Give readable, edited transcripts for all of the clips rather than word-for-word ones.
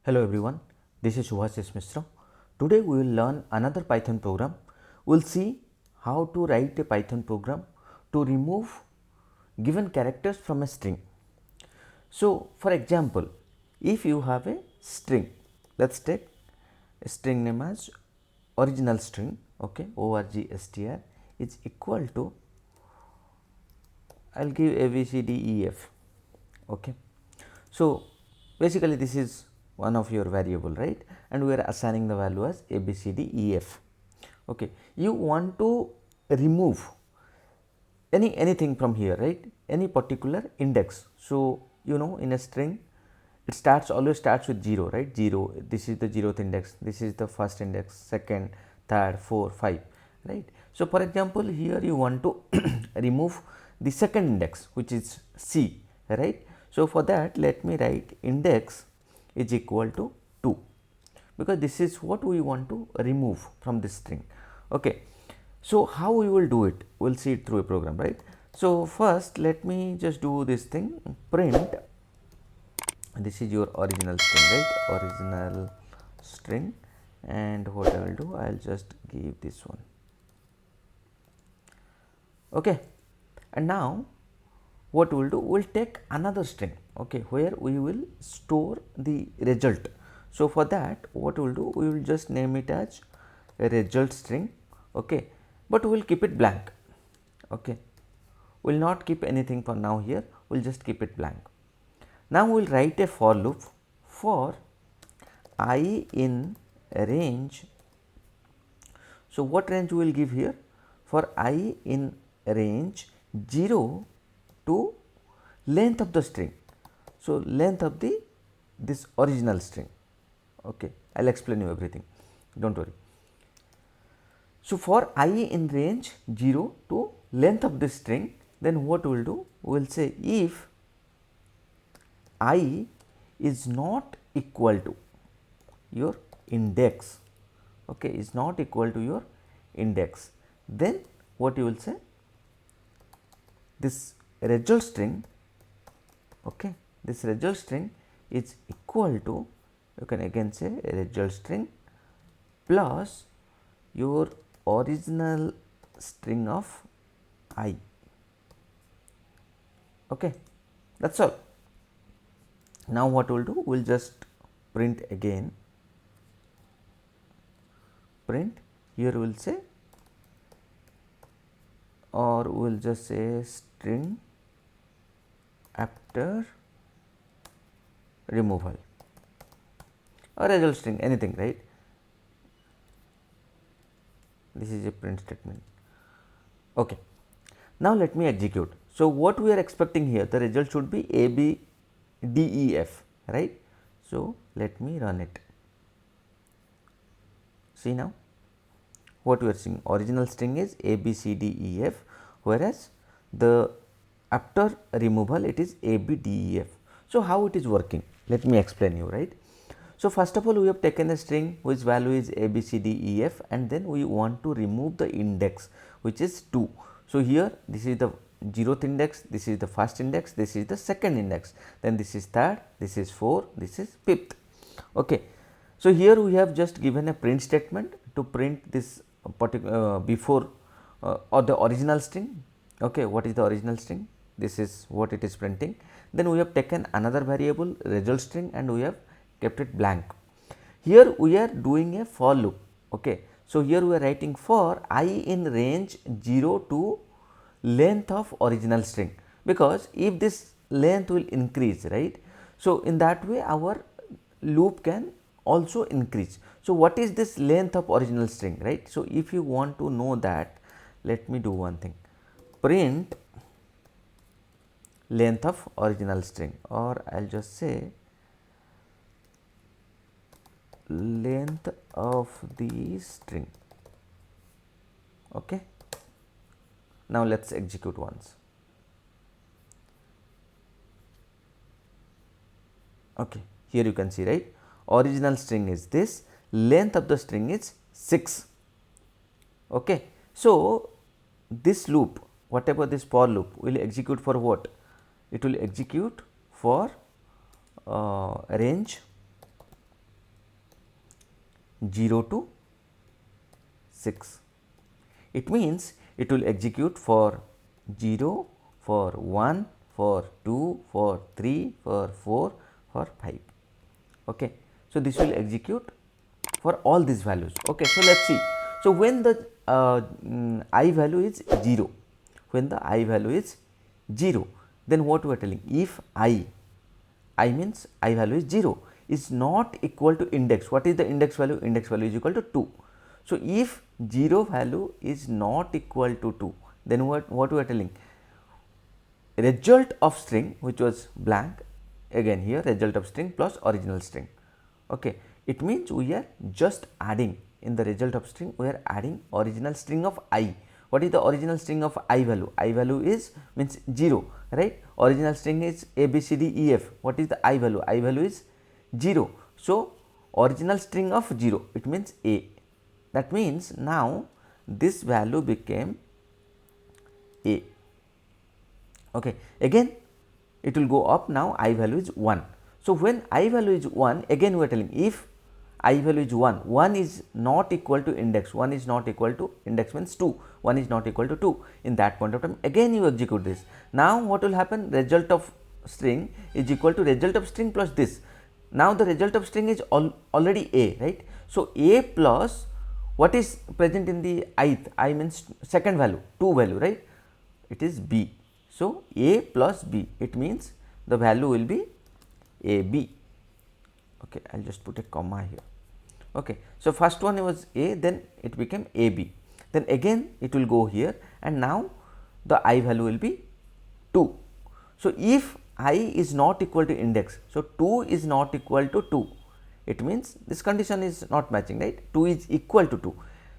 Hello everyone, this is Subhasis Mishra. Today we will learn another Python program. We will see how to write a Python program to remove given characters from a string. So, for example, if you have a string, let us take a string name as original string, okay, orgstr is equal to, I will give A, B, C, D, E, F, okay. So, basically this is one of your variable, right, and we are assigning the value as A, B, C, D, E, F, okay. You want to remove anything from here, right, any particular index. So, you know, in a string it always starts with 0, right, 0, this is the 0th index, this is the first index, second, third, 4, 5, right. So, for example, here you want to remove the second index, which is C, right. So, for that let me write index is equal to 2, because this is what we want to remove from this string, okay. So, how we will do it? We will see it through a program, right. So, first let me just do this thing, print, this is your original string, right, original string, and what I will do, I will just give this one, okay. And now what we will do, we will take another string, okay, where we will store the result. So, for that what we will do, we will just name it as a result string, okay, but we will keep it blank, okay. We will not keep anything for now here, we will just keep it blank. Now, we will write a for loop for I in range. So, what range we will give here? For I in range 0 to length of the string. So, length of this original string, okay. I will explain you everything, do not worry. So, for I in range 0 to length of this string, then what we will do? We will say if I is not equal to your index, okay, is not equal to your index, then what you will say, this result string, okay, this result string is equal to, you can again say a result string plus your original string of I, okay, that is all. Now, what we will do, we will just print again, print, here we will say, or we will just say string after removal or result string, anything, right. This is a print statement, okay. Now, let me execute. So, what we are expecting here, the result should be A, B, D, E, F, right. So, let me run it. See now, what we are seeing, original string is A, B, C, D, E, F, whereas the after removal it is A, B, D, E, F. So, how it is working? Let me explain you, right. So, first of all, we have taken a string whose value is A, B, C, D, E, F, and then we want to remove the index, which is 2. So, here this is the 0th index, this is the first index, this is the second index, then this is third, this is 4, this is 5th, okay. So, here we have just given a print statement to print this particular before or the original string, okay. What is the original string? This is what it is printing. Then we have taken another variable result string and we have kept it blank. Here we are doing a for loop, okay. So, here we are writing for I in range 0 to length of original string, because if this length will increase, right. So, in that way our loop can also increase. So, what is this length of original string, right. So, if you want to know that, let me do one thing, print length of original string, or I will just say length of the string, okay. Now, let us execute once, okay. Here you can see, right, original string is this, length of the string is 6, okay. So, this loop, whatever this for loop will execute for what? It will execute for range 0 to 6. It means it will execute for 0, for 1, for 2, for 3, for 4, for 5. Okay. So, this will execute for all these values. Okay. So, let us see. So, when the I value is 0, when the I value is 0, then what we are telling? If I means I value is 0 is not equal to index. What is the index value? Index value is equal to 2. So, if 0 value is not equal to 2, then what we are telling? Result of string which was blank, again here result of string plus original string. Okay. It means we are just adding in the result of string, we are adding original string of I. What is the original string of I value? I value is means 0, right. Original string is A, B, C, D, E, F. What is the I value? I value is 0. So, original string of 0, it means A. That means now this value became A. Okay. Again it will go up, now I value is 1. So, when I value is 1, again we are telling if I value is 1, 1 is not equal to index, 1 is not equal to index means 2, 1 is not equal to 2, in that point of time again you execute this. Now, what will happen? Result of string is equal to result of string plus this. Now, the result of string is already A, right. So, A plus what is present in the ith, I means second value, 2 value, right, it is B. So, A plus B, it means the value will be A B. Okay, I will just put a comma here. Okay. So, first one was A, then it became A B, then again it will go here, and now the I value will be 2. So, if I is not equal to index, so 2 is not equal to 2, it means this condition is not matching, right, 2 is equal to 2.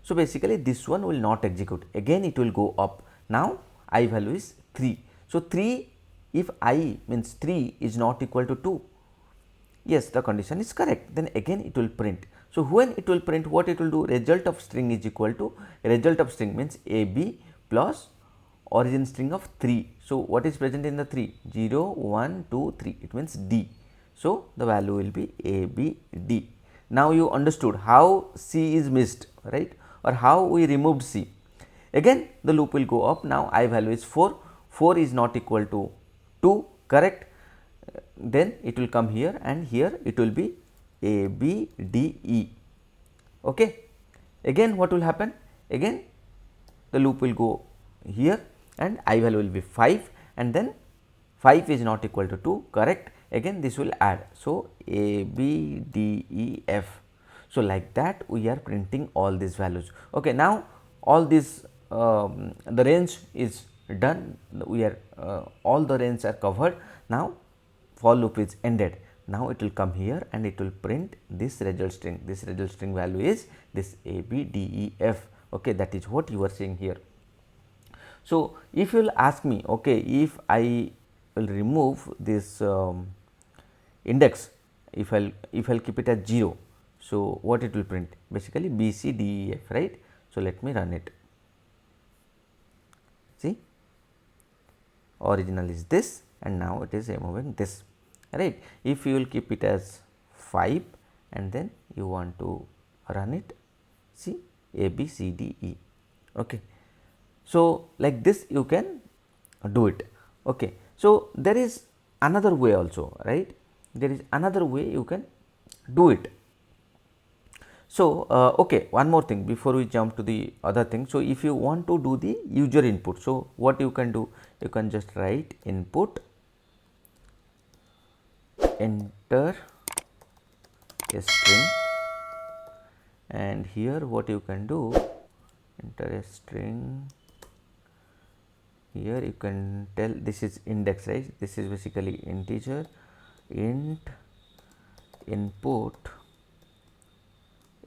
So, basically this one will not execute, again it will go up. Now, I value is 3. So, 3, if I means 3 is not equal to 2, yes, the condition is correct, then again it will print. So, when it will print, what it will do? Result of string is equal to result of string means A B plus origin string of 3. So, what is present in the 3? 0, 1, 2, 3, it means D. So, the value will be A B D. Now, you understood how C is missed, right, or how we removed C. Again the loop will go up. Now, I value is 4, 4 is not equal to 2, correct. Then it will come here, and here it will be A B D E. Okay. Again what will happen? Again the loop will go here, and I value will be 5, and then 5 is not equal to 2, correct. Again this will add. So, A B D E F. So, like that we are printing all these values. Okay. Now, all this the range is done, we are all the range are covered. Now, for loop is ended. Now, it will come here and it will print this result string. This result string value is this A B D E F. Okay, that is what you are seeing here. So, if you will ask me, okay, if I will remove this index, if I will keep it as 0, so what it will print? Basically B C D E F, right. So, let me run it. See, original is this, and now it is removing this, right. If you will keep it as 5 and then you want to run it, see A B C D E. Okay. So, like this you can do it. Okay. So, there is another way also, right, there is another way you can do it. So, okay, one more thing before we jump to the other thing. So, if you want to do the user input, so what you can do? You can just write input, enter a string, and here what you can do? Enter a string. Here you can tell this is index, right? This is basically integer, int input,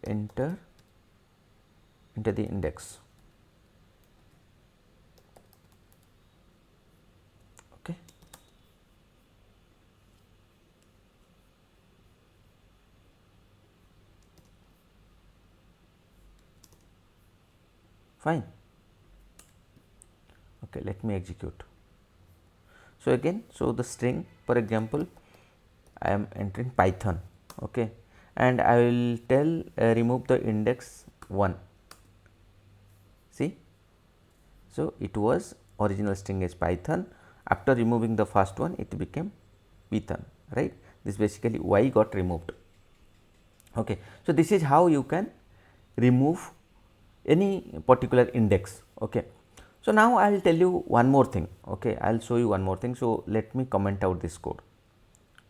enter the index. Okay. Fine. Okay, let me execute. So, again, so the string, for example, I am entering Python, okay, and I will tell remove the index 1. See, so it was original string is Python, after removing the first one it became Python, right. This basically y got removed. Okay. So, this is how you can remove any particular index. Okay. So, now I will tell you one more thing. Okay. I will show you one more thing. So, let me comment out this code.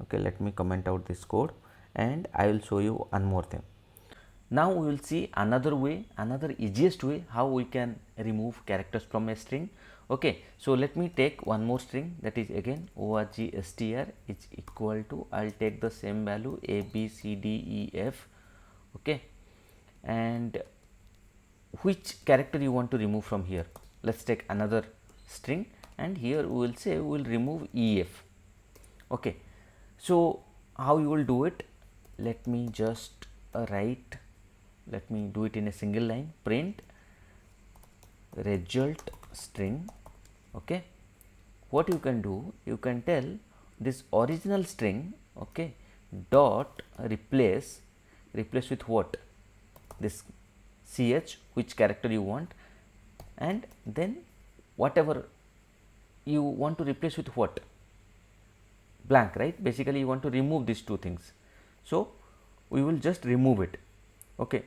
Okay. Let me comment out this code and I will show you one more thing. Now, we will see another way, another easiest way how we can remove characters from a string. Okay. So, let me take one more string, that is again orgstr is equal to, I will take the same value a b c d e f. Okay. And which character you want to remove from here? Let us take another string and here we will say we will remove ef. Okay. So, how you will do it? Let me just write, let me do it in a single line, print result string. Okay. What you can do? You can tell this original string, okay, dot replace with what? This ch, which character you want, and then whatever you want to replace with what? Blank, right? Basically you want to remove these two things. So, we will just remove it. Okay.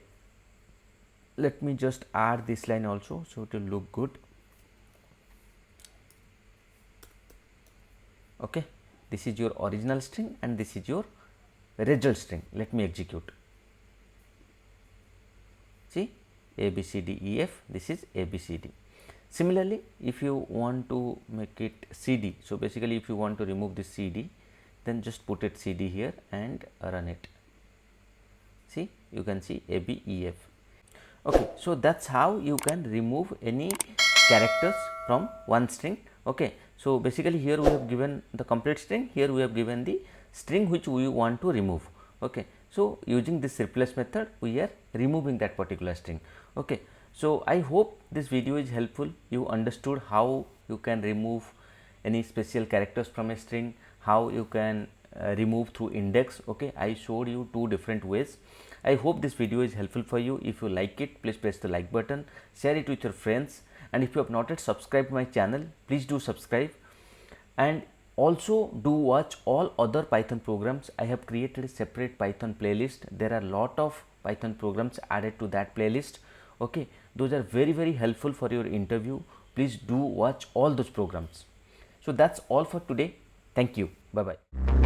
Let me just add this line also, so it will look good. Okay. This is your original string and this is your result string. Let me execute. See, a b c d e f, this is a b c d. Similarly, if you want to make it c d, so basically if you want to remove this c d, then just put it c d here and run it. See, you can see a b e f. Okay, so that's how you can remove any characters from one string. Okay, so basically here we have given the complete string, here we have given the string which we want to remove. Okay, so using this replace method we are removing that particular string. Okay, so I hope this video is helpful. You understood how you can remove any special characters from a string, how you can remove through index. Okay, I showed you two different ways. I hope this video is helpful for you. If you like it, please press the like button, share it with your friends, and if you have not yet subscribed my channel, please do subscribe, and also do watch all other Python programs. I have created a separate Python playlist. There are a lot of Python programs added to that playlist. Okay, those are very helpful for your interview. Please do watch all those programs. So that's all for today. Thank you. Bye bye.